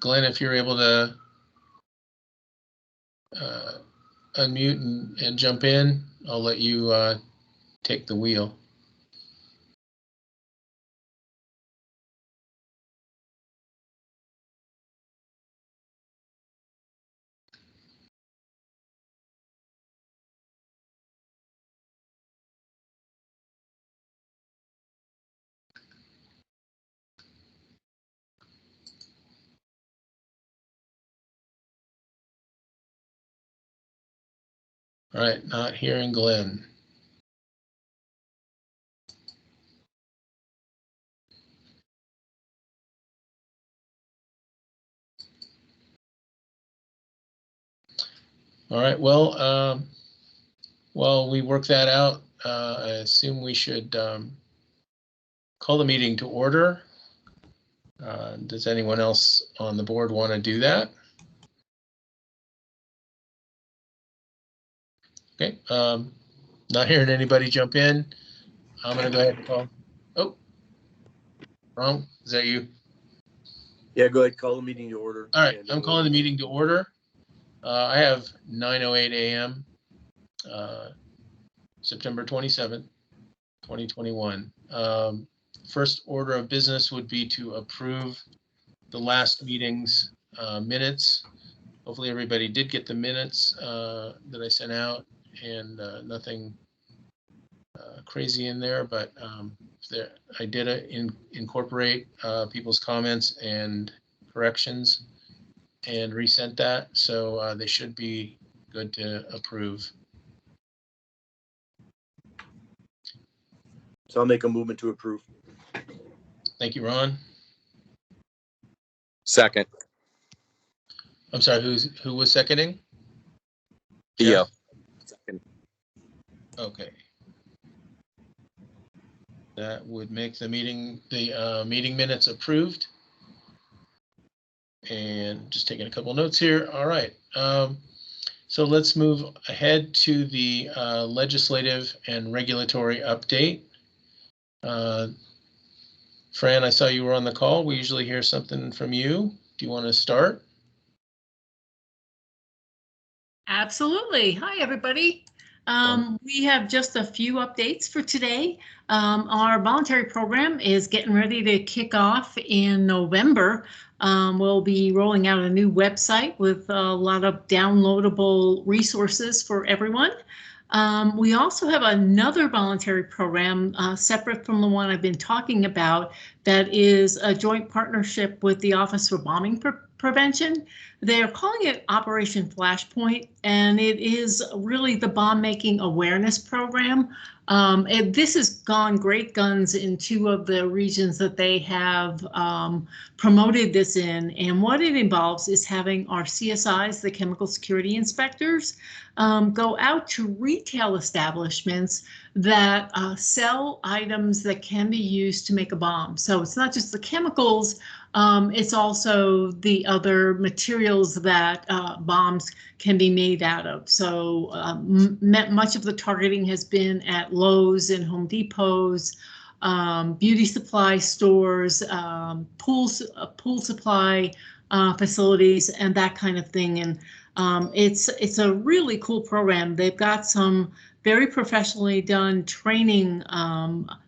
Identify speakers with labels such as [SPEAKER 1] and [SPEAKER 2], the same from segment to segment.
[SPEAKER 1] Glenn, if you're able to unmute and jump in, I'll let you take the wheel. All right, not hearing Glenn. All right, well, while we work that out, I assume we should call the meeting to order. Does anyone else on the board want to do that? Okay, not hearing anybody jump in. I'm going to go ahead and call. Oh, wrong. Is that you?
[SPEAKER 2] Yeah, go ahead. Call the meeting to order.
[SPEAKER 1] All right, I'm calling the meeting to order. I have 9:08 a.m. September 27th, 2021. First order of business would be to approve the last meeting's minutes. Hopefully everybody did get the minutes that I sent out, and nothing crazy in there, but I did incorporate people's comments and corrections and resent that, so they should be good to approve.
[SPEAKER 2] So I'll make a movement to approve.
[SPEAKER 1] Thank you, Ron.
[SPEAKER 3] Second.
[SPEAKER 1] I'm sorry, who was seconding?
[SPEAKER 3] Theo.
[SPEAKER 1] Second. Okay. That would make the meeting minutes approved. And just taking a couple notes here. All right. So let's move ahead to the legislative and regulatory update. Fran, I saw you were on the call. We usually hear something from you. Do you want to start?
[SPEAKER 4] Absolutely. Hi, everybody. We have just a few updates for today. Our voluntary program is getting ready to kick off in November. We'll be rolling out a new website with a lot of downloadable resources for everyone. We also have another voluntary program separate from the one I've been talking about that is a joint partnership with the Office for Bombing Prevention. They're calling it Operation Flashpoint, and it is really the bomb making awareness program. And this has gone great guns in 2 of the regions that they have promoted this in. And what it involves is having our CSIs, the chemical security inspectors, go out to retail establishments that sell items that can be used to make a bomb. So it's not just the chemicals, it's also the other materials that bombs can be made out of. So much of the targeting has been at Lowe's and Home Depots, beauty supply stores, pool supply facilities, and that kind of thing. And it's a really cool program. They've got some very professionally done training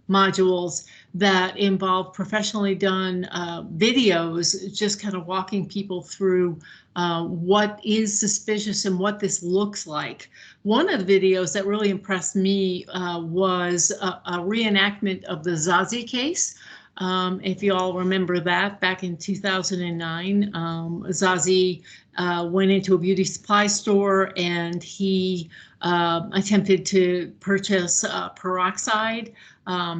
[SPEAKER 4] modules that involve professionally done videos, just kind of walking people through what is suspicious and what this looks like. One of the videos that really impressed me was a reenactment of the Zazi case. If you all remember that, back in 2009, Zazi went into a beauty supply store and he attempted to purchase peroxide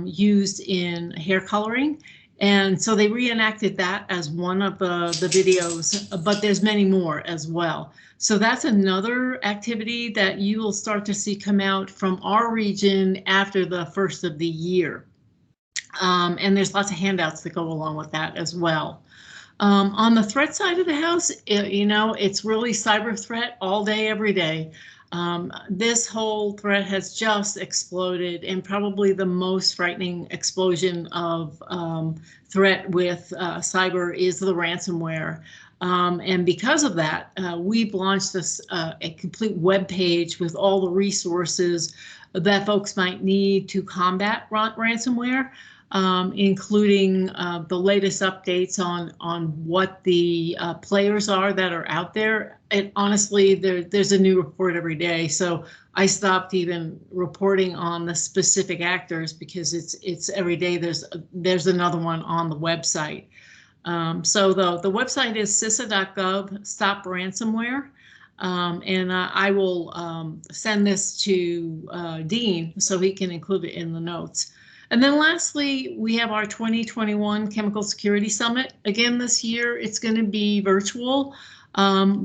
[SPEAKER 4] used in hair coloring. And so they reenacted that as one of the videos, but there's many more as well. So that's another activity that you will start to see come out from our region after the first of the year. And there's lots of handouts that go along with that as well. On the threat side of the house, you know, it's really cyber threat all day, every day. This whole threat has just exploded, and probably the most frightening explosion of threat with cyber is the ransomware. And because of that, we've launched this a complete web page with all the resources that folks might need to combat ransomware, including the latest updates on what the players are that are out there. And honestly, there's a new report every day, so I stopped even reporting on the specific actors because it's every day there's another one on the website. So the website is CISA.gov, Stop Ransomware. And I will send this to Dean so he can include it in the notes. And then lastly, we have our 2021 Chemical Security Summit. Again, this year, it's going to be virtual.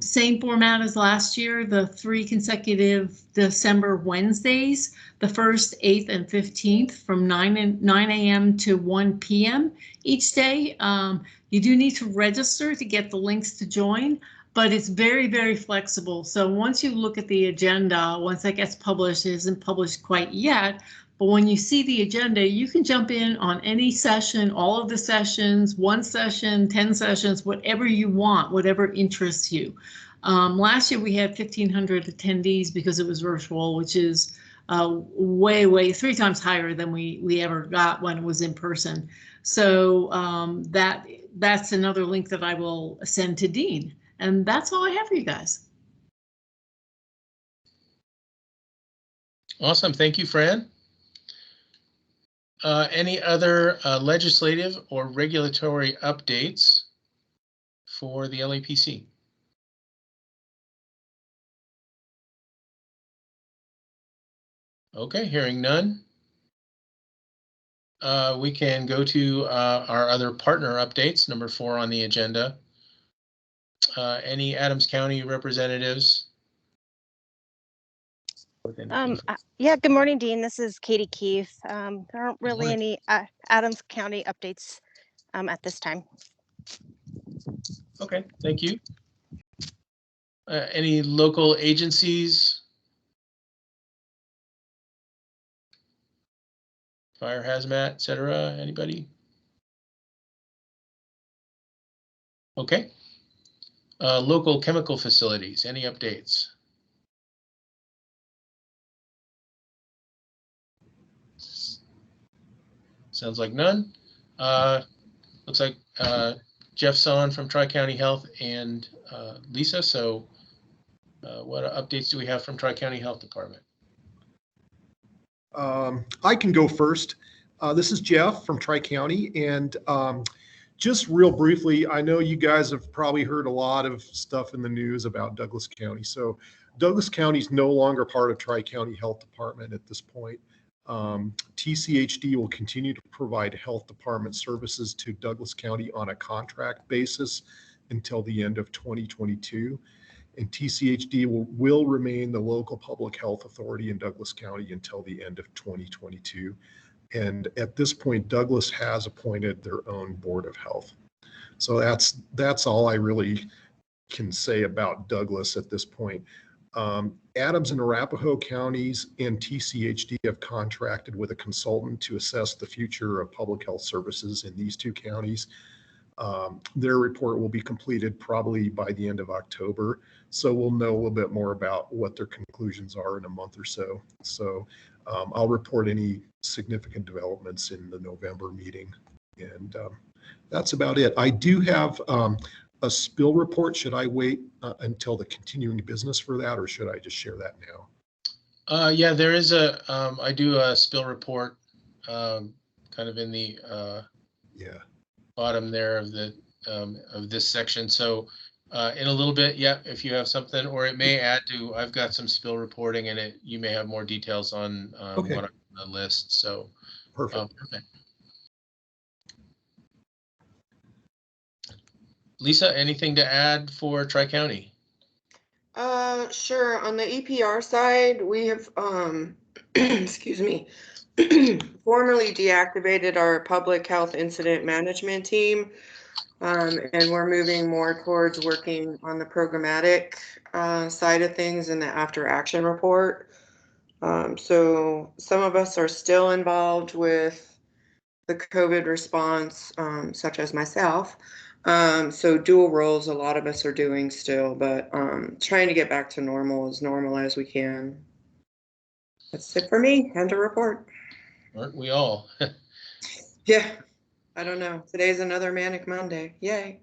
[SPEAKER 4] Same format as last year, the 3 consecutive December Wednesdays, the 1st, 8th, and 15th from 9 a.m. to 1 p.m. each day. You do need to register to get the links to join, but it's very, very flexible. So once you look at the agenda, once that gets published, it isn't published quite yet, but when you see the agenda, you can jump in on any session, all of the sessions, 1 session, 10 sessions, whatever you want, whatever interests you. Last year we had 1,500 attendees because it was virtual, which is way 3 times higher than we ever got when it was in person. So that's another link that I will send to Dean. And that's all I have for you guys.
[SPEAKER 1] Awesome. Thank you, Fran. Any other legislative or regulatory updates for the LEPC? Okay, hearing none. We can go to our other partner updates, number 4 on the agenda. Any Adams County representatives?
[SPEAKER 5] Yeah, good morning, Dean. This is Katie Keefe. There aren't really any Adams County updates at this time.
[SPEAKER 1] Okay, thank you. Any local agencies? Fire, hazmat, et cetera, anybody? Okay. Local chemical facilities, any updates? Sounds like none. Looks like Jeff's on from Tri-County Health and Lisa. So what updates do we have from Tri-County Health Department?
[SPEAKER 6] I can go first. This is Jeff from Tri-County, and just real briefly, I know you guys have probably heard a lot of stuff in the news about Douglas County. So Douglas County is no longer part of Tri-County Health Department at this point. TCHD will continue to provide health department services to Douglas County on a contract basis until the end of 2022. And TCHD will remain the local public health authority in Douglas County until the end of 2022. And at this point, Douglas has appointed their own board of health. So that's all I really can say about Douglas at this point. Adams and Arapahoe counties and TCHD have contracted with a consultant to assess the future of public health services in these 2 counties. Their report will be completed probably by the end of October. So we'll know a little bit more about what their conclusions are in a month or so. So I'll report any significant developments in the November meeting. And that's about it. I do have a spill report. Should I wait until the continuing business for that, or should I just share that now?
[SPEAKER 1] Yeah, there is I do a spill report kind of in the bottom there of the of this section. So in a little bit, yeah, if you have something, or it may add to, I've got some spill reporting in it. You may have more details on
[SPEAKER 6] Okay.
[SPEAKER 1] what on the list. So
[SPEAKER 6] Perfect.
[SPEAKER 1] Perfect. Lisa, anything to add for Tri-County?
[SPEAKER 7] Sure. On the EPR side, we have, excuse me, formally deactivated our public health incident management team. And we're moving more towards working on the programmatic side of things in the after action report. So some of us are still involved with the COVID response, such as myself. So dual roles, a lot of us are doing still, but trying to get back to normal as we can. That's it for me. End of report.
[SPEAKER 1] Aren't we all?
[SPEAKER 7] Yeah, I don't know. Today's another manic Monday. Yay.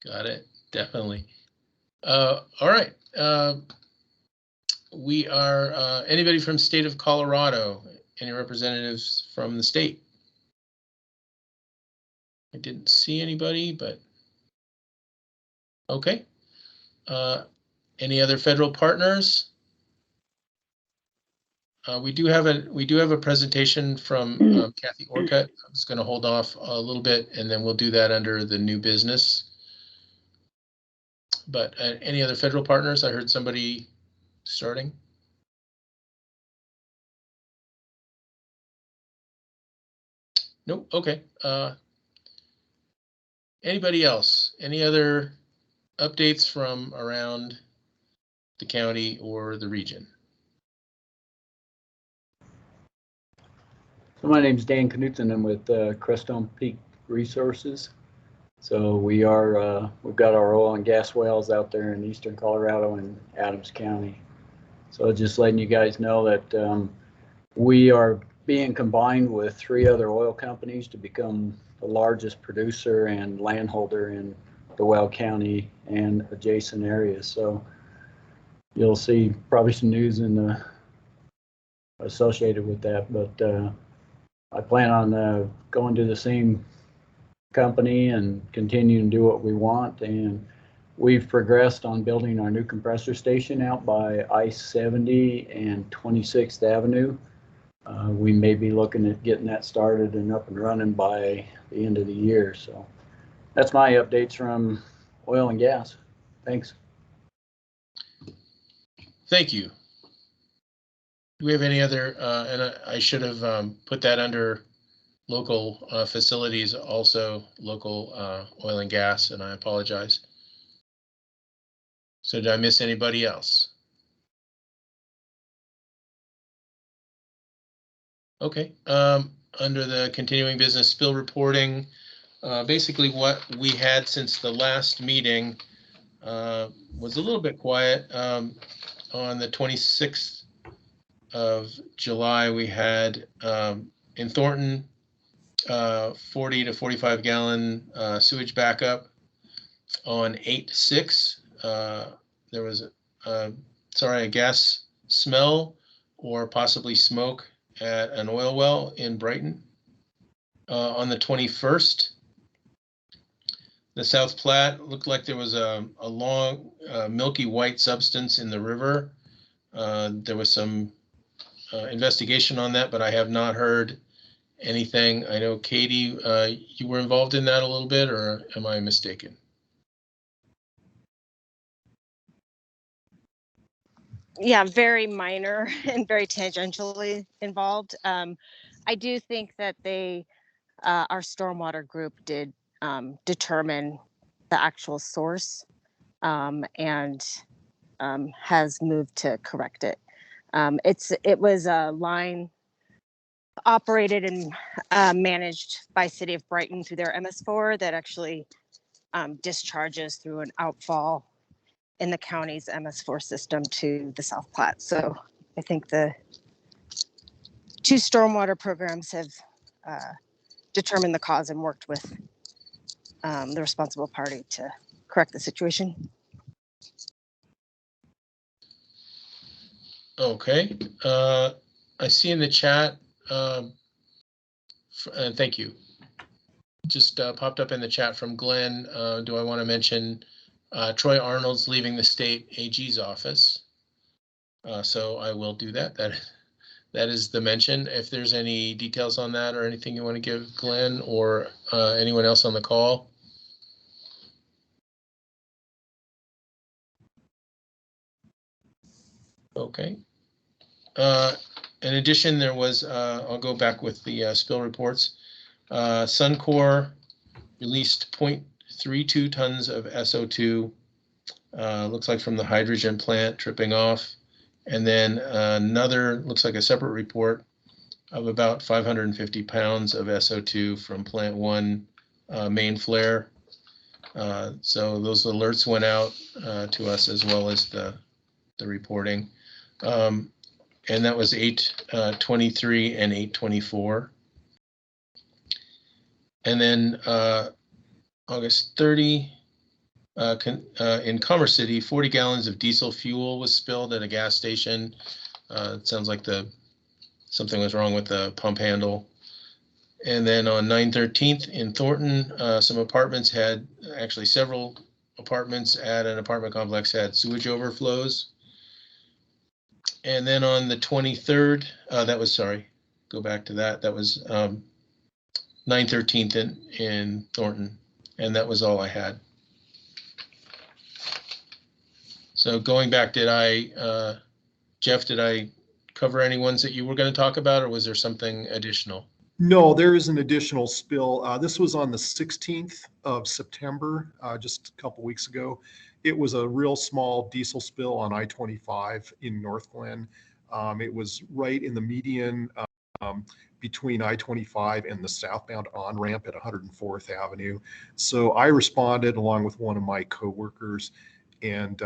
[SPEAKER 1] Got it. Definitely. All right. We are, anybody from state of Colorado? Any representatives from the state? I didn't see anybody, but okay. Any other federal partners? We do have a presentation from Kathy Orcutt. I was going to hold off a little bit, and then we'll do that under the new business. But any other federal partners? I heard somebody starting. Nope. Okay. Anybody else? Any other updates from around the county or the region?
[SPEAKER 8] So my name's Dan Knutson. I'm with Crestone Peak Resources. So we've got our oil and gas wells out there in eastern Colorado and Adams County. So just letting you guys know that we are being combined with 3 other oil companies to become the largest producer and landholder in the Weld County and adjacent areas. So you'll see probably some news associated with that, but I plan on going to the same company and continuing to do what we want. And we've progressed on building our new compressor station out by I-70 and 26th Avenue. We may be looking at getting that started and up and running by the end of the year. So that's my updates from oil and gas. Thanks.
[SPEAKER 1] Thank you. Do we have any other, and I should have put that under local facilities, also local oil and gas, and I apologize. So did I miss anybody else? Okay, under the continuing business spill reporting, basically what we had since the last meeting was a little bit quiet. On the 26th of July, we had in Thornton 40 to 45 gallon sewage backup. On 8/6, there was a gas smell or possibly smoke at an oil well in Brighton. On the 21st, the South Platte looked like there was a long milky white substance in the river. There was some investigation on that, but I have not heard anything. I know, Katie, you were involved in that a little bit, or am I mistaken?
[SPEAKER 5] Yeah, very minor and very tangentially involved. I do think that our stormwater group did determine the actual source and has moved to correct it. It was a line operated and managed by City of Brighton through their MS4 that actually discharges through an outfall in the county's MS4 system to the South Platte. So I think the 2 stormwater programs have determined the cause and worked with the responsible party to correct the situation.
[SPEAKER 1] Okay, I see in the chat, and thank you. Just popped up in the chat from Glenn. Do I want to mention Troy Arnold's leaving the state AG's office? So I will do that. That is the mention. If there's any details on that or anything you want to give Glenn or anyone else on the call. Okay. In addition, there was, I'll go back with the spill reports. Suncor released 0.32 tons of SO2, looks like from the hydrogen plant tripping off. And then another, looks like a separate report of about 550 pounds of SO2 from plant 1 main flare. So those alerts went out to us as well as the reporting. And that was 8/23 and 8/24. And then August 30, in Commerce City, 40 gallons of diesel fuel was spilled at a gas station. It sounds like something was wrong with the pump handle. And then on 9/13 in Thornton, some apartments had, actually several apartments at an apartment complex had sewage overflows. And then on the 23rd, that was, sorry, go back to that. That was 9/13 in Thornton. And that was all I had. So going back, Jeff, did I cover any ones that you were going to talk about, or was there something additional?
[SPEAKER 6] No, there is an additional spill. This was on the 16th of September, just a couple weeks ago. It was a real small diesel spill on I-25 in North Glen. It was right in the median between I-25 and the southbound on-ramp at 104th Avenue. So I responded along with one of my coworkers, and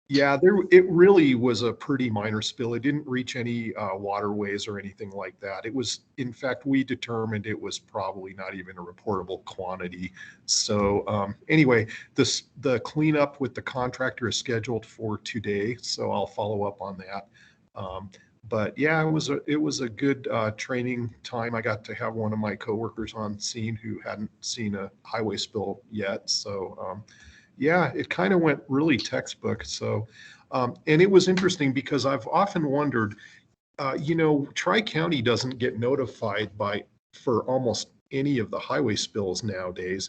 [SPEAKER 6] yeah, it really was a pretty minor spill. It didn't reach any waterways or anything like that. It was, in fact, we determined it was probably not even a reportable quantity. So anyway, the cleanup with the contractor is scheduled for today, so I'll follow up on that. But yeah, it was a good training time. I got to have one of my coworkers on scene who hadn't seen a highway spill yet. So yeah, it kind of went really textbook. So, and it was interesting because I've often wondered, Tri-County doesn't get notified for almost any of the highway spills nowadays.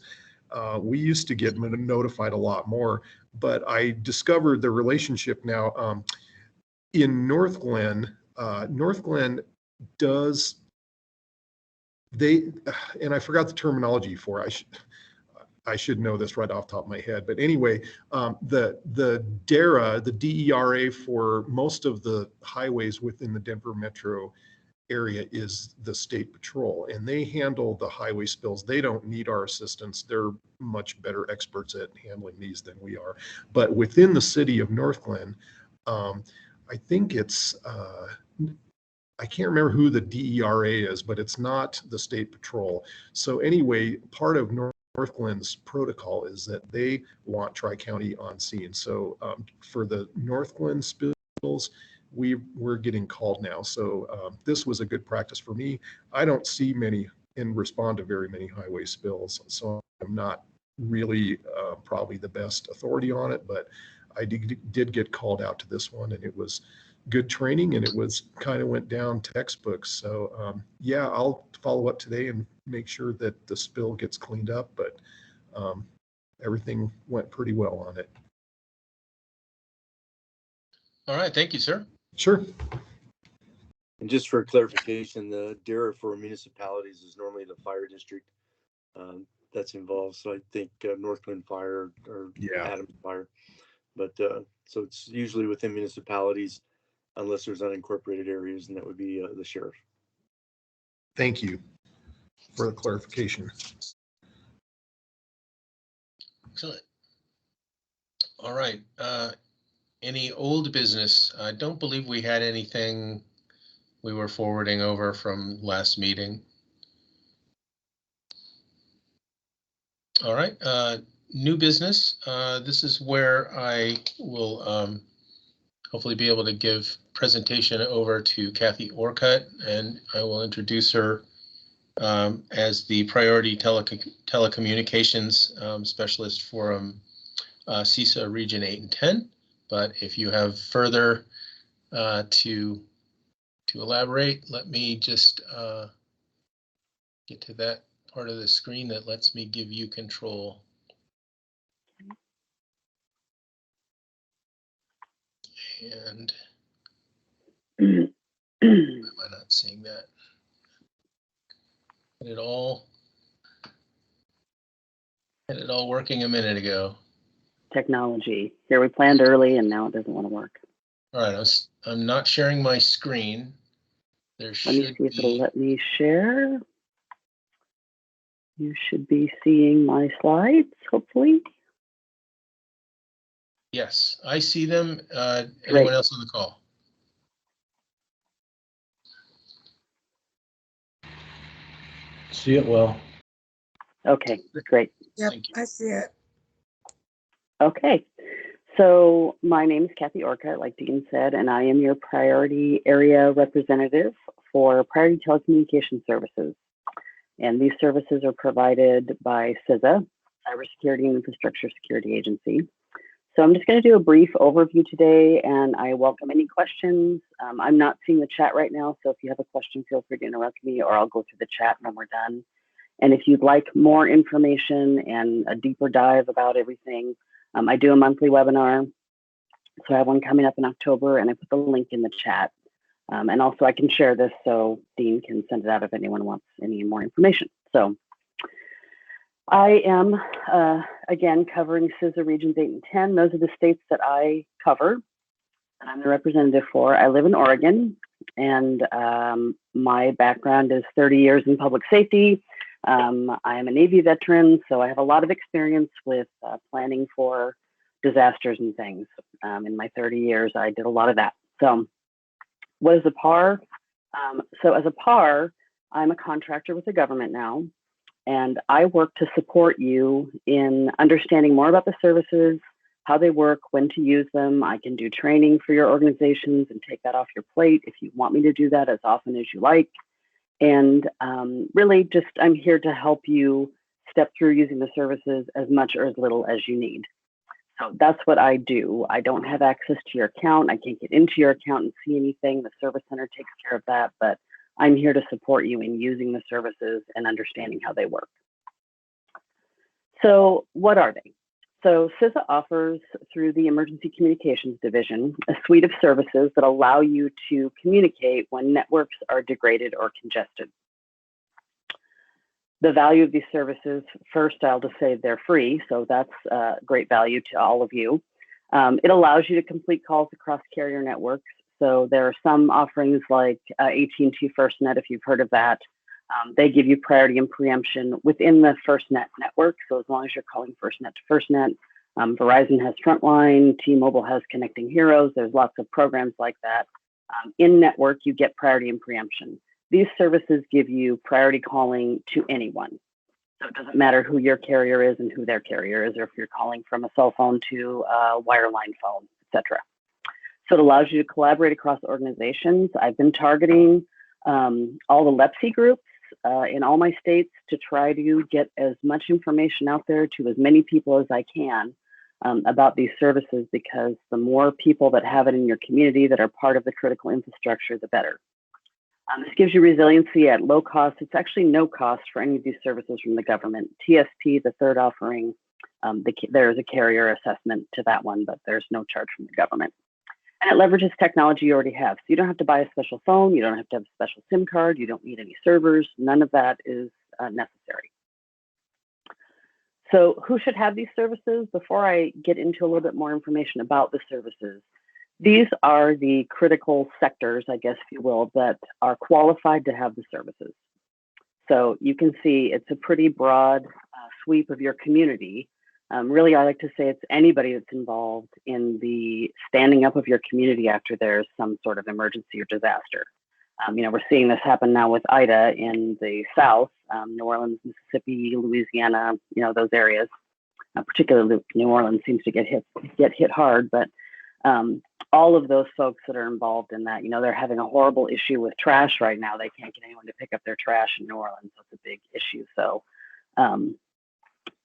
[SPEAKER 6] We used to get notified a lot more, but I discovered the relationship now. In North Glen does, and I forgot the terminology for it. I should know this right off the top of my head, but anyway, the DERA, the DERA for most of the highways within the Denver metro area is the State Patrol, and they handle the highway spills. They don't need our assistance. They're much better experts at handling these than we are. But within the city of North Glen, I think it's, I can't remember who the DERA is, but it's not the State Patrol. So anyway, part of North Glen's protocol is that they want Tri-County on scene. So for the North Glen spills, we're getting called now. So this was a good practice for me. I don't see many and respond to very many highway spills, so I'm not really probably the best authority on it, but I did get called out to this one, and it was good training, and it was kind of went down textbooks. So yeah, I'll follow up today and make sure that the spill gets cleaned up, but everything went pretty well on it.
[SPEAKER 1] All right, thank you, sir.
[SPEAKER 6] Sure.
[SPEAKER 2] And just for clarification, the DERA for municipalities is normally the fire district that's involved. So I think North Glen Fire or Adams Fire, but so it's usually within municipalities unless there's unincorporated areas, and that would be the sheriff.
[SPEAKER 6] Thank you for the clarification.
[SPEAKER 1] Excellent. All right. Any old business? I don't believe we had anything we were forwarding over from last meeting. All right. New business. This is where I will hopefully be able to give presentation over to Kathy Orcutt, and I will introduce her as the Priority Telecommunications Specialist for CISA Region 8 and 10. But if you have further to elaborate, let me just get to that part of the screen that lets me give you control. And why am I not seeing that? It all Had it all working a minute ago.
[SPEAKER 3] Technology. Here we planned early and now it doesn't want to work.
[SPEAKER 1] All right, I'm not sharing my screen. There
[SPEAKER 3] Let me
[SPEAKER 1] should
[SPEAKER 3] see if it'll
[SPEAKER 1] be.
[SPEAKER 3] let me share. You should be seeing my slides, hopefully.
[SPEAKER 1] Yes, I see them.
[SPEAKER 3] Great.
[SPEAKER 1] Anyone else on the call?
[SPEAKER 8] See it well.
[SPEAKER 3] Okay, great.
[SPEAKER 9] Yep,
[SPEAKER 1] Thank you.
[SPEAKER 9] I see it.
[SPEAKER 3] Okay, so my name is Kathy Orcutt, like Dean said, and I am your priority area representative for Priority Telecommunications Services. And these services are provided by CISA, Cybersecurity and Infrastructure Security Agency. So I'm just going to do a brief overview today, and I welcome any questions. I'm not seeing the chat right now, so if you have a question, feel free to interrupt me, or I'll go through the chat when we're done. And if you'd like more information and a deeper dive about everything, I do a monthly webinar. So I have one coming up in October, and I put the link in the chat. And also I can share this so Dean can send it out if anyone wants any more information. So I am, again, covering CISA Regions 8 and 10. Those are the states that I cover, and I'm the representative for. I live in Oregon, and my background is 30 years in public safety. I am a Navy veteran, so I have a lot of experience with planning for disasters and things. In my 30 years, I did a lot of that. So what is a PAR? So as a PAR, I'm a contractor with the government now, and I work to support you in understanding more about the services, how they work, when to use them. I can do training for your organizations and take that off your plate if you want me to do that as often as you like. And really just, I'm here to help you step through using the services as much or as little as you need. So that's what I do. I don't have access to your account. I can't get into your account and see anything. The service center takes care of that, but I'm here to support you in using the services and understanding how they work. So what are they? So CISA offers, through the Emergency Communications Division, a suite of services that allow you to communicate when networks are degraded or congested. The value of these services, first, I'll just say they're free, so that's great value to all of you. It allows you to complete calls across carrier networks. So there are some offerings like AT&T FirstNet, if you've heard of that. They give you priority and preemption within the FirstNet network. So as long as you're calling FirstNet to FirstNet, Verizon has Frontline, T-Mobile has Connecting Heroes. There's lots of programs like that. In network, you get priority and preemption. These services give you priority calling to anyone. So it doesn't matter who your carrier is and who their carrier is, or if you're calling from a cell phone to a wireline phone, etc. So it allows you to collaborate across organizations. I've been targeting all the LEPC groups in all my states to try to get as much information out there to as many people as I can about these services, because the more people that have it in your community that are part of the critical infrastructure, the better. This gives you resiliency at low cost. It's actually no cost for any of these services from the government. TSP, the third offering, there's a carrier assessment to that one, but there's no charge from the government. And it leverages technology you already have. So you don't have to buy a special phone. You don't have to have a special SIM card. You don't need any servers. None of that is necessary. So who should have these services? Before I get into a little bit more information about the services, these are the critical sectors, I guess, if you will, that are qualified to have the services. So you can see it's a pretty broad sweep of your community. Really, I like to say it's anybody that's involved in the standing up of your community after there's some sort of emergency or disaster. You know, we're seeing this happen now with Ida in the South, New Orleans, Mississippi, Louisiana, you know, those areas. Particularly New Orleans seems to get hit hard, but all of those folks that are involved in that, you know, they're having a horrible issue with trash right now. They can't get anyone to pick up their trash in New Orleans. That's a big issue. So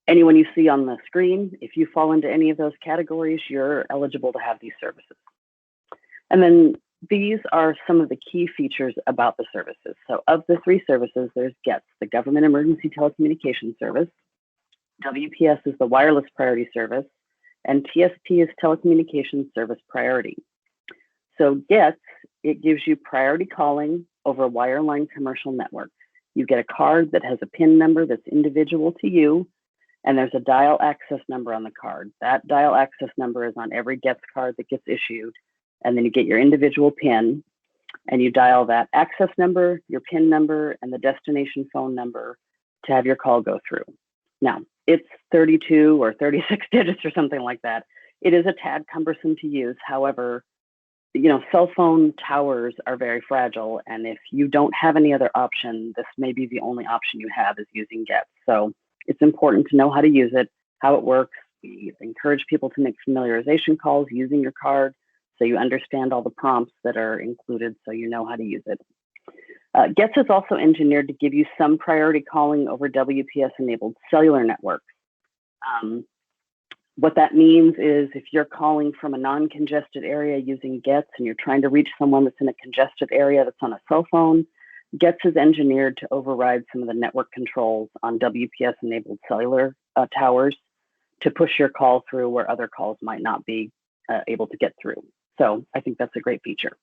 [SPEAKER 3] anyone you see on the screen, if you fall into any of those categories, you're eligible to have these services. And then these are some of the key features about the services. So of the three services, there's GETS, the Government Emergency Telecommunications Service. WPS is the Wireless Priority Service, and TSP is Telecommunications Service Priority. So GETS, it gives you priority calling over wireline commercial networks. You get a card that has a PIN number that's individual to you. and there's a dial access number on the card. That dial access number is on every GETS card that gets issued, and then you get your individual PIN, and you dial that access number, your PIN number, and the destination phone number to have your call go through. Now, it's 32 or 36 digits or something like that. It is a tad cumbersome to use. However, cell phone towers are very fragile, and if you don't have any other option, this may be the only option you have is using GETS. So it's important to know how to use it, how it works. We encourage people to make familiarization calls using your card so you understand all the prompts that are included so you know how to use it. GETS is also engineered to give you some priority calling over WPS-enabled cellular networks. What that means is if you're calling from a non-congested area using GETS and you're trying to reach someone that's in a congested area that's on a cell phone, GETS is engineered to override some of the network controls on WPS-enabled cellular towers to push your call through where other calls might not be able to get through. So I think that's a great feature.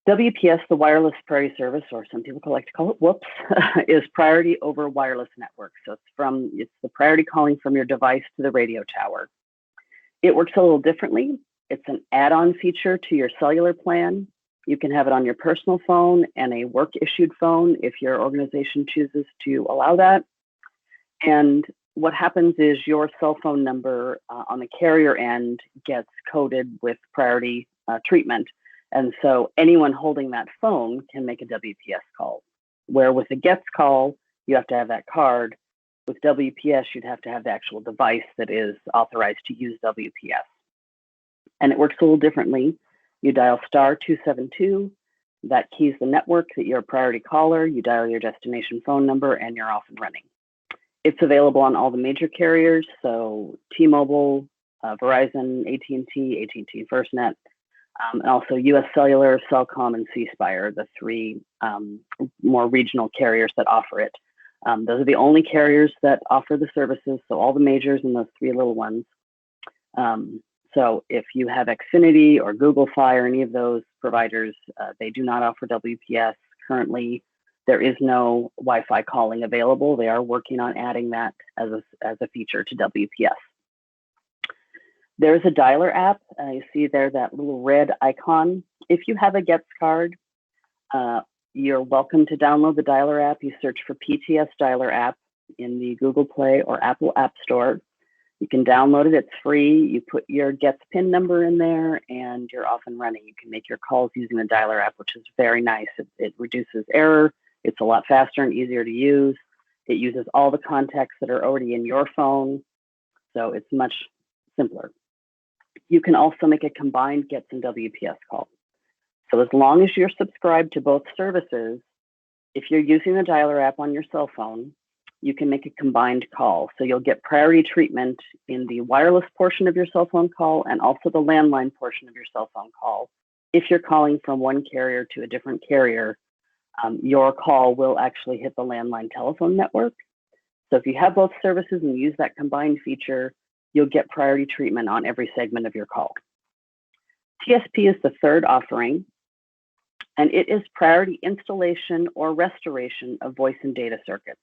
[SPEAKER 3] WPS, the wireless priority service, or some people like to call it WHOOPS, is priority over wireless network. So it's the priority calling from your device to the radio tower. It works a little differently. It's an add-on feature to your cellular plan. You can have it on your personal phone and a work-issued phone if your organization chooses to allow that. And what happens is your cell phone number on the carrier end gets coded with priority treatment. And so anyone holding that phone can make a WPS call, where with a GETS call, you have to have that card. With WPS, you'd have to have the actual device that is authorized to use WPS. And it works a little differently. You dial *272, that keys the network that you're a priority caller, you dial your destination phone number, and you're off and running. It's available on all the major carriers, so T-Mobile, Verizon, AT&T FirstNet, and also US Cellular, Cellcom, and C Spire, the three more regional carriers that offer it. Those are the only carriers that offer the services, so all the majors and those three little ones. So if you have Xfinity or Google Fi or any of those providers, they do not offer WPS. Currently, there is no Wi-Fi calling available. They are working on adding that as a feature to WPS. There's a dialer app. You see there that little red icon. If you have a GETS card, you're welcome to download the dialer app. You search for PTS dialer app in the Google Play or Apple App Store. You can download it. It's free. You put your GETS PIN number in there, and you're off and running. You can make your calls using the dialer app, which is very nice. It reduces error. It's a lot faster and easier to use. It uses all the contacts that are already in your phone, so it's much simpler. You can also make a combined GETS and WPS call. So as long as you're subscribed to both services, if you're using the dialer app on your cell phone, you can make a combined call. So you'll get priority treatment in the wireless portion of your cell phone call and also the landline portion of your cell phone call. If you're calling from one carrier to a different carrier, your call will actually hit the landline telephone network. So if you have both services and use that combined feature, you'll get priority treatment on every segment of your call. TSP is the third offering, and it is priority installation or restoration of voice and data circuits.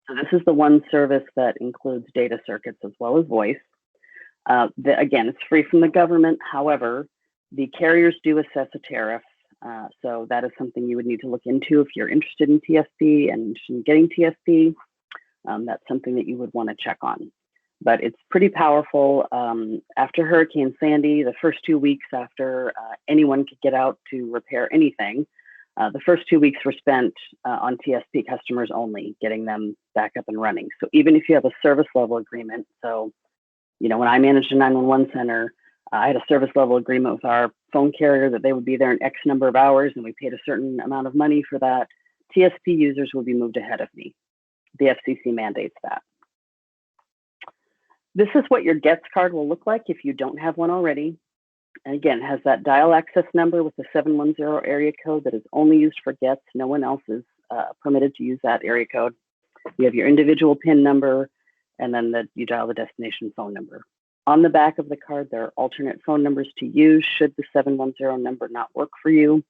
[SPEAKER 3] So this is the one service that includes data circuits as well as voice. Again, it's free from the government. However, the carriers do assess a tariff. So that is something you would need to look into if you're interested in TSP and in getting TSP. That's something that you would want to check on. But it's pretty powerful. After Hurricane Sandy, the first 2 weeks after anyone could get out to repair anything, the first 2 weeks were spent on TSP customers only, getting them back up and running. So even if you have a service level agreement, so when I managed a 911 center, I had a service level agreement with our phone carrier that they would be there in X number of hours, and we paid a certain amount of money for that. TSP users will be moved ahead of me. The FCC mandates that. This is what your GETS card will look like if you don't have one already. And again, it has that dial access number with the 710 area code that is only used for GETS. No one else is permitted to use that area code. You have your individual PIN number, and then you dial the destination phone number. On the back of the card, there are alternate phone numbers to use should the 710 number not work for you.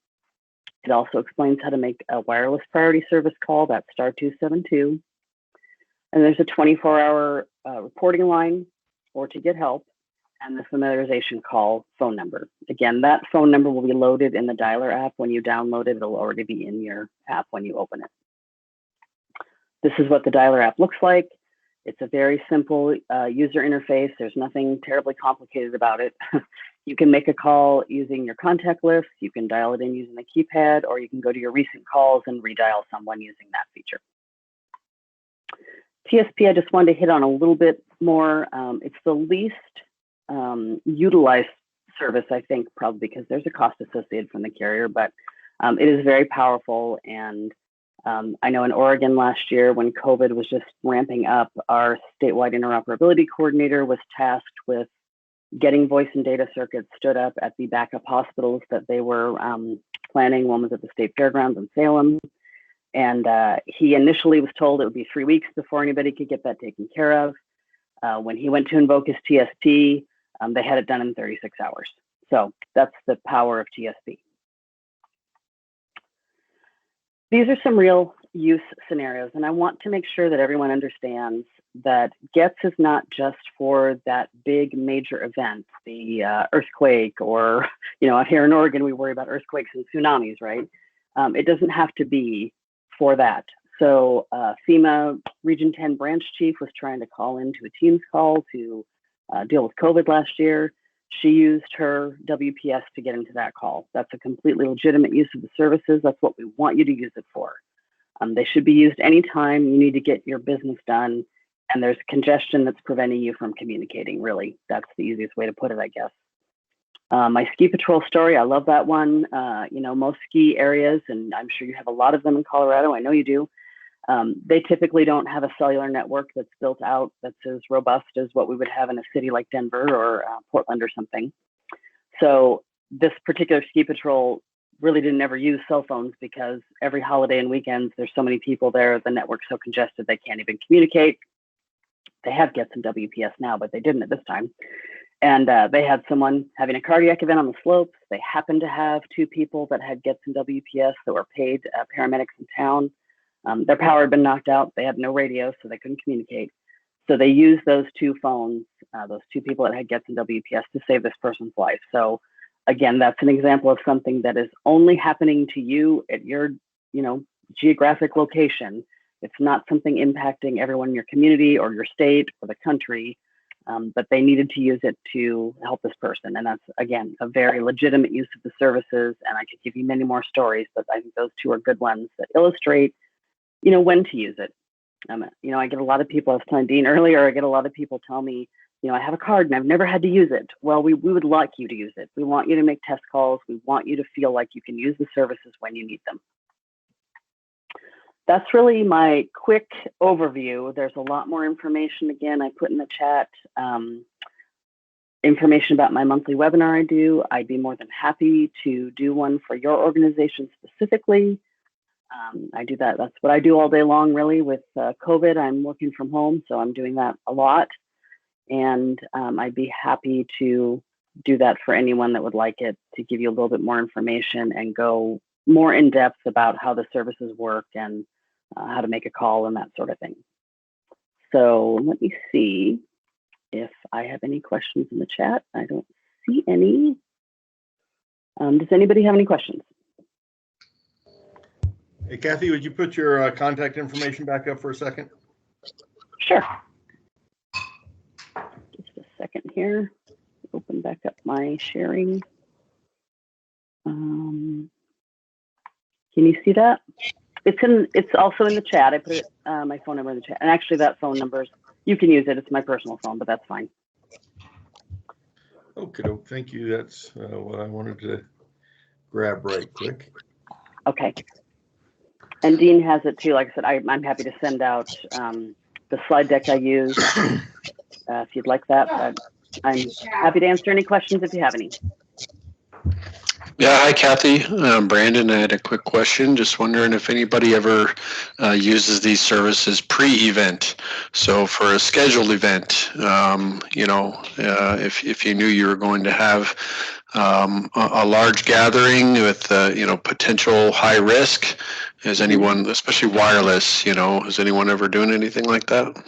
[SPEAKER 3] It also explains how to make a wireless priority service call, that's *272. And there's a 24-hour reporting line or to get help, and the familiarization call phone number. Again, that phone number will be loaded in the dialer app. When you download it, it'll already be in your app when you open it. This is what the dialer app looks like. It's a very simple user interface. There's nothing terribly complicated about it. You can make a call using your contact list. You can dial it in using the keypad, or you can go to your recent calls and redial someone using that feature. TSP, I just wanted to hit on a little bit more. It's the least utilized service, I think, probably because there's a cost associated from the carrier, but it is very powerful. And I know in Oregon last year, when COVID was just ramping up, our statewide interoperability coordinator was tasked with getting voice and data circuits stood up at the backup hospitals that they were planning. One was at the State Fairgrounds in Salem. And he initially was told it would be 3 weeks before anybody could get that taken care of. When he went to invoke his TSP, they had it done in 36 hours. So that's the power of TSP. These are some real use scenarios, and I want to make sure that everyone understands that GETS is not just for that big major event, the earthquake, or, out here in Oregon, we worry about earthquakes and tsunamis, right? It doesn't have to be for that. So FEMA Region 10 branch chief was trying to call into a Teams call to deal with COVID last year. She used her WPS to get into that call. That's a completely legitimate use of the services. That's what we want you to use it for. They should be used anytime you need to get your business done and there's congestion that's preventing you from communicating, really. That's the easiest way to put it, I guess. My ski patrol story, I love that one. Most ski areas, and I'm sure you have a lot of them in Colorado, I know you do, they typically don't have a cellular network that's built out that's as robust as what we would have in a city like Denver or Portland or something. So this particular ski patrol really didn't ever use cell phones because every holiday and weekends, there's so many people there, the network's so congested they can't even communicate. They have GETS and WPS now, but they didn't at this time. And they had someone having a cardiac event on the slopes. They happened to have two people that had GETS and WPS that were paid paramedics in town. Their power had been knocked out. They had no radio, so they couldn't communicate. So they used those two phones, those two people that had GETS and WPS, to save this person's life. So again, that's an example of something that is only happening to you at your, geographic location. It's not something impacting everyone in your community or your state or the country, but they needed to use it to help this person. And that's, again, a very legitimate use of the services. And I could give you many more stories, but I think those two are good ones that illustrate, when to use it. I get a lot of people, I was telling Dean earlier, I get a lot of people tell me, I have a card and I've never had to use it. Well, we would like you to use it. We want you to make test calls. We want you to feel like you can use the services when you need them. That's really my quick overview. There's a lot more information. Again, I put in the chat information about my monthly webinar I do. I'd be more than happy to do one for your organization specifically. I do that. That's what I do all day long, really. With COVID, I'm working from home, so I'm doing that a lot. And I'd be happy to do that for anyone that would like it, to give you a little bit more information and go more in depth about how the services work and how to make a call and that sort of thing. So let me see if I have any questions in the chat. I don't see any. Does anybody have any questions?
[SPEAKER 9] Hey, Kathy, would you put your contact information back up for a second?
[SPEAKER 3] Sure. Just a second here. Open back up my sharing. Can you see that? It's also in the chat. I put it, my phone number in the chat. And actually that phone number, you can use it. It's my personal phone, but that's fine.
[SPEAKER 9] Okay, thank you. That's what I wanted to grab right quick.
[SPEAKER 3] Okay. And Dean has it too. Like I said, I'm happy to send out the slide deck I use if you'd like that. But I'm happy to answer any questions if you have any.
[SPEAKER 10] Yeah, hi, Kathy. Brandon, I had a quick question. Just wondering if anybody ever uses these services pre-event. So for a scheduled event, if you knew you were going to have a large gathering with, potential high risk? Is anyone, especially wireless, is anyone ever doing anything like that?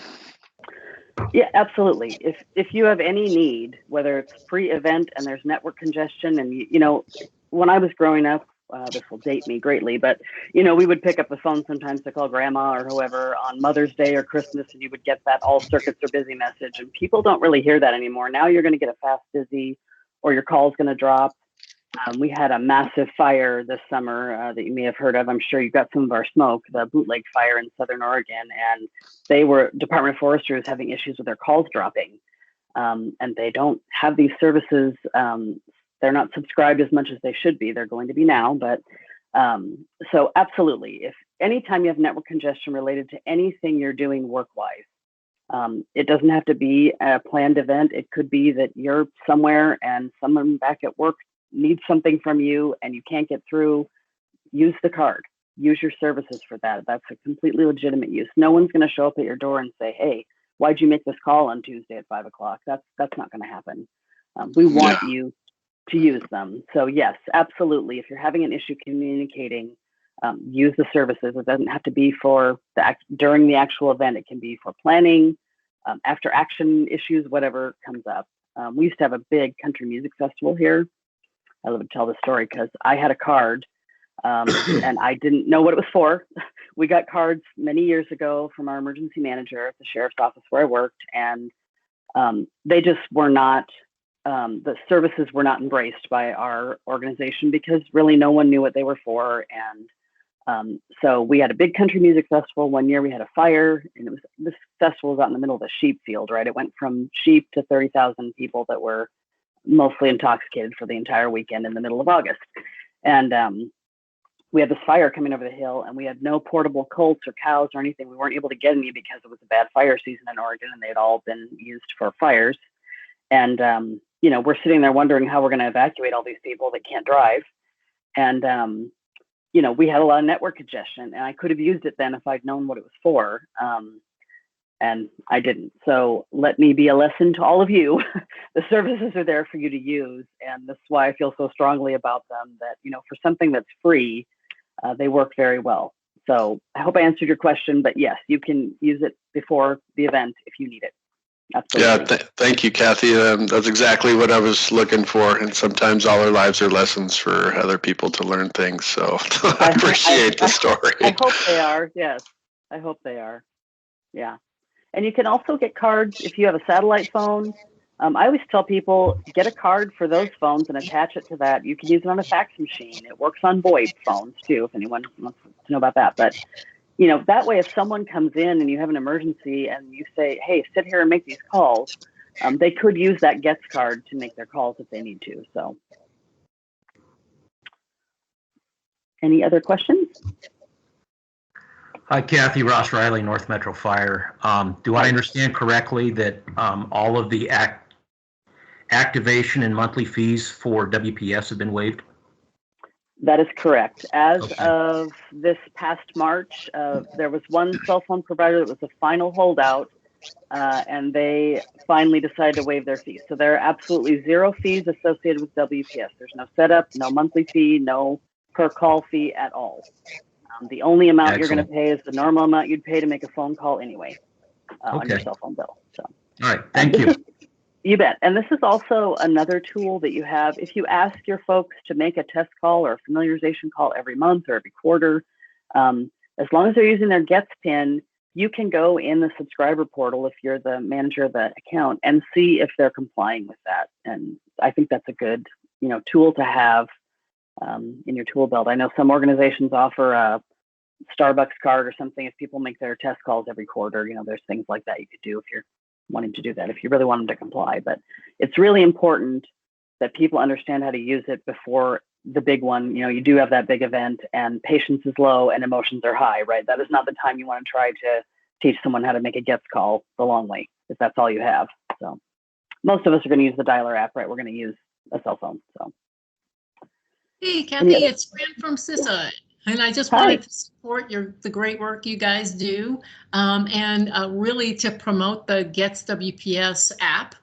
[SPEAKER 3] Yeah, absolutely. If you have any need, whether it's pre-event and there's network congestion, and when I was growing up, this will date me greatly, but we would pick up the phone sometimes to call grandma or whoever on Mother's Day or Christmas, and you would get that all circuits are busy message, and people don't really hear that anymore. Now you're going to get a fast busy, or your call's going to drop. We had a massive fire this summer that you may have heard of. I'm sure you got some of our smoke, the bootleg fire in Southern Oregon, and Department of Forestry was having issues with their calls dropping. And they don't have these services. They're not subscribed as much as they should be. They're going to be now, but so absolutely. If anytime you have network congestion related to anything you're doing work-wise, it doesn't have to be a planned event. It could be that you're somewhere and someone back at work needs something from you and you can't get through. Use the card. Use your services for that. That's a completely legitimate use. No one's going to show up at your door and say, "Hey, why'd you make this call on Tuesday at 5 o'clock?" That's not going to happen. We want you to use them. So yes, absolutely. If you're having an issue communicating, use the services. It doesn't have to be for during the actual event. It can be for planning, after action issues, whatever comes up. We used to have a big country music festival here. I love to tell the story because I had a card and I didn't know what it was for. We got cards many years ago from our emergency manager at the sheriff's office where I worked, and they just were not, the services were not embraced by our organization because really no one knew what they were for. And so we had a big country music festival. One year we had a fire, and this festival was out in the middle of a sheep field, right? It went from sheep to 30,000 people that were mostly intoxicated for the entire weekend in the middle of August. And we had this fire coming over the hill, and we had no portable colts or cows or anything. We weren't able to get any because it was a bad fire season in Oregon, and they'd all been used for fires. And, we're sitting there wondering how we're going to evacuate all these people that can't drive. And, we had a lot of network congestion, and I could have used it then if I'd known what it was for. And I didn't. So let me be a lesson to all of you. The services are there for you to use. And that's why I feel so strongly about them that, for something that's free, they work very well. So I hope I answered your question, but yes, you can use it before the event if you need it. Absolutely.
[SPEAKER 10] Yeah, thank you, Kathy. That's exactly what I was looking for. And sometimes all our lives are lessons for other people to learn things. So I appreciate the story.
[SPEAKER 3] I hope they are. Yes, I hope they are. Yeah. And you can also get cards if you have a satellite phone. I always tell people, get a card for those phones and attach it to that. You can use it on a fax machine. It works on VoIP phones too, if anyone wants to know about that. But, that way, if someone comes in and you have an emergency and you say, "Hey, sit here and make these calls," they could use that Gets card to make their calls if they need to. So any other questions?
[SPEAKER 11] Hi, Kathy. Ross Riley, North Metro Fire. Do I understand correctly that all of the activation and monthly fees for WPS have been waived?
[SPEAKER 3] That is correct. As of this past March, there was one cell phone provider that was the final holdout, and they finally decided to waive their fees. So there are absolutely zero fees associated with WPS. There's no setup, no monthly fee, no per call fee at all. The only amount you're going to pay is the normal amount you'd pay to make a phone call anyway on your cell phone bill. So,
[SPEAKER 11] all right, thank you.
[SPEAKER 3] You bet. And this is also another tool that you have. If you ask your folks to make a test call or a familiarization call every month or every quarter, as long as they're using their Gets PIN, you can go in the subscriber portal if you're the manager of the account and see if they're complying with that. And I think that's a good, tool to have in your tool belt. I know some organizations offer a Starbucks card or something if people make their test calls every quarter. There's things like that you could do if you're wanting to do that, if you really want them to comply. But it's really important that people understand how to use it before the big one. You do have that big event and patience is low and emotions are high, right? That is not the time you want to try to teach someone how to make a Gets call the long way, if that's all you have. So most of us are going to use the dialer app, right? We're going to use a cell phone. So.
[SPEAKER 4] Hey, Kathy, it's Fran from CISA. And I just wanted to support the great work you guys do and really to promote the Gets WPS app.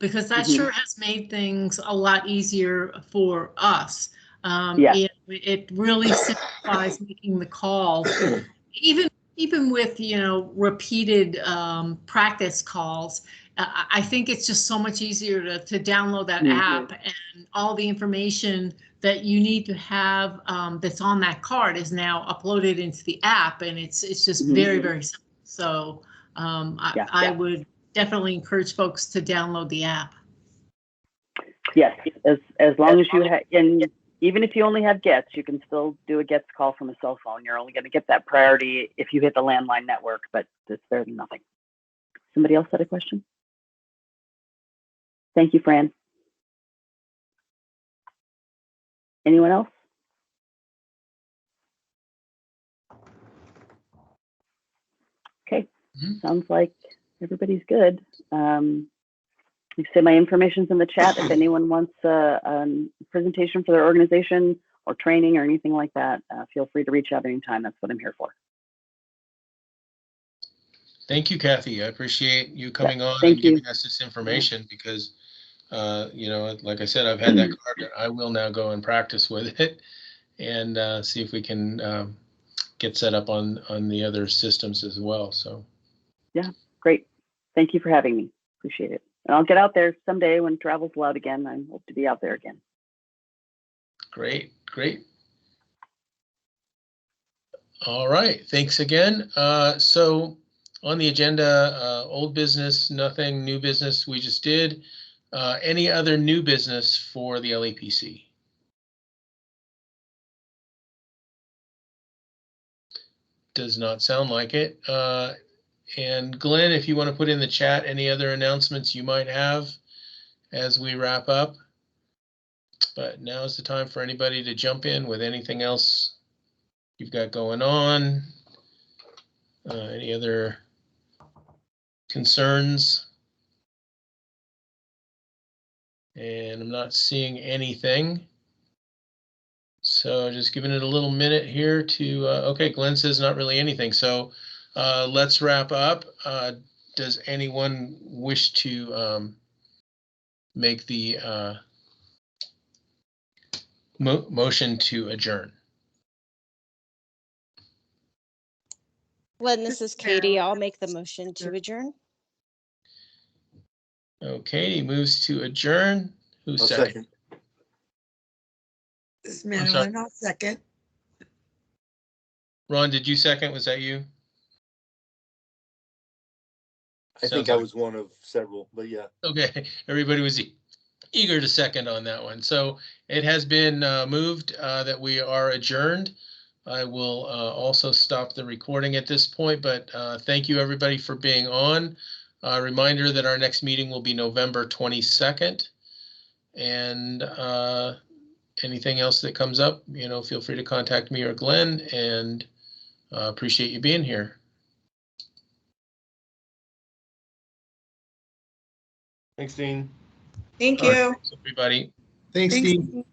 [SPEAKER 4] because that sure has made things a lot easier for us.
[SPEAKER 3] Yeah.
[SPEAKER 4] It really simplifies making the calls, even with, you know, repeated practice calls. I think it's just so much easier to download that app, and all the information that you need to have that's on that card is now uploaded into the app, and it's just very, very simple. So I would definitely encourage folks to download the app.
[SPEAKER 3] Yes, as long as you have, and even if you only have GETS, you can still do a GETS call from a cell phone. You're only going to get that priority if you hit the landline network, but it's better than nothing. Somebody else had a question? Thank you, Fran. Anyone else? Okay, sounds like everybody's good. Like I say, my information's in the chat. If anyone wants a presentation for their organization or training or anything like that, feel free to reach out anytime. That's what I'm here for.
[SPEAKER 1] Thank you, Kathy. I appreciate you coming on and giving us this information, because, you know, like I said, I've had that card, and I will now go and practice with it and see if we can get set up on the other systems as well. So,
[SPEAKER 3] yeah, great. Thank you for having me. Appreciate it. And I'll get out there someday when travel's allowed again. I hope to be out there again.
[SPEAKER 1] Great, great. All right, thanks again. So on the agenda, old business, nothing, new business we just did. Any other new business for the LEPC? Does not sound like it. And Glenn, if you want to put in the chat any other announcements you might have as we wrap up. But now is the time for anybody to jump in with anything else you've got going on. Any other concerns? And I'm not seeing anything. So just giving it a little minute here to, okay, Glenn says not really anything. So let's wrap up. Does anyone wish to make the motion to adjourn?
[SPEAKER 5] Glenn, this is Katie. I'll make the motion to adjourn.
[SPEAKER 1] Okay, he moves to adjourn. Who's second?
[SPEAKER 12] This is Madeline. I'll second.
[SPEAKER 1] Ron, did you second? Was that you?
[SPEAKER 2] I think I was one of several, but yeah.
[SPEAKER 1] Okay, everybody was eager to second on that one. So it has been moved that we are adjourned. I will also stop the recording at this point, but thank you everybody for being on. Reminder that our next meeting will be November 22nd. And anything else that comes up, you know, feel free to contact me or Glenn, and appreciate you being here.
[SPEAKER 9] Thanks, Dean.
[SPEAKER 7] Thank you.
[SPEAKER 1] Thanks, everybody.
[SPEAKER 6] Thanks, Dean.